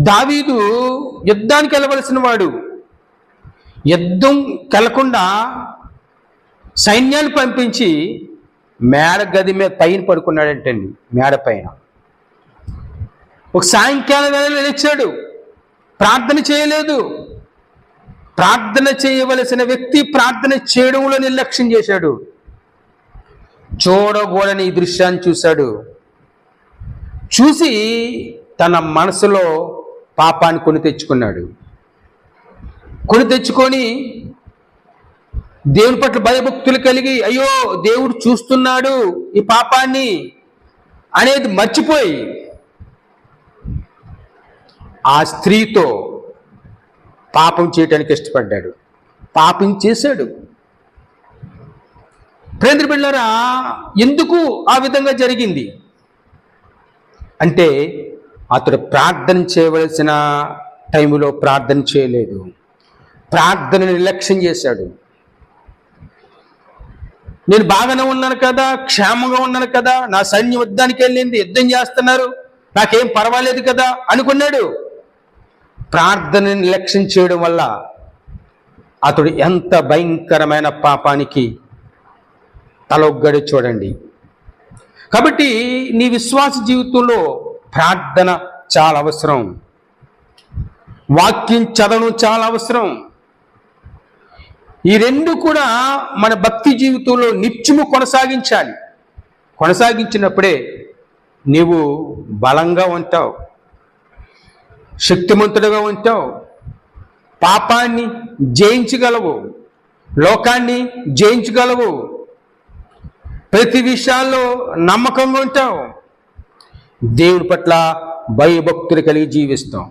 దావీదు యుద్ధానికి వెళ్ళవలసిన వాడు. యుద్ధం కెళ్ళకుండా సైన్యాన్ని పంపించి మేడ గది మీద పైన పడుకున్నాడంటండి. మేడ పైన ఒక సాయంకాలం వేళ లేచాడు. ప్రార్థన చేయలేదు. ప్రార్థన చేయవలసిన వ్యక్తి ప్రార్థన చేయడంలో నిర్లక్ష్యం చేశాడు. చూడకూడని ఈ దృశ్యాన్ని చూశాడు. చూసి తన మనసులో పాపాన్ని కొని తెచ్చుకున్నాడు. కొని తెచ్చుకొని దేవుని పట్ల భయభక్తులు కలిగి, అయ్యో దేవుడు చూస్తున్నాడు ఈ పాపాన్ని అనేది మర్చిపోయి ఆ స్త్రీతో పాపం చేయటానికి ఇష్టపడ్డాడు. పాపం చేశాడు. ప్రేంద్ర బిళ్ళారా, ఎందుకు ఆ విధంగా జరిగింది అంటే అతడు ప్రార్థన చేయవలసిన టైంలో ప్రార్థన చేయలేదు. ప్రార్థన నిర్లక్ష్యం చేశాడు. నేను బాగానే ఉన్నాను కదా, క్షేమంగా ఉన్నాను కదా, నా సైన్యం యుద్ధానికి వెళ్ళింది, యుద్ధం చేస్తున్నారు, నాకేం పర్వాలేదు కదా అనుకున్నాడు. ప్రార్థన నిర్లక్ష్యం చేయడం వల్ల అతడు ఎంత భయంకరమైన పాపానికి తలొగ్గడి చూడండి. కాబట్టి నీ విశ్వాస జీవితంలో ప్రార్థన చాలా అవసరం. వాక్యం చదవడం చాలా అవసరం. ఈ రెండు కూడా మన భక్తి జీవితంలో నిత్యము కొనసాగించాలి. కొనసాగించినప్పుడే నీవు బలంగా ఉంటావు, శక్తిమంతుడుగా ఉంటావు, పాపాన్ని జయించగలవు, లోకాన్ని జయించగలవు, ప్రతి విషయాల్లో నమ్మకంగా ఉంటావు, దేవుని పట్ల భయభక్తులు కలిగి జీవిస్తాం.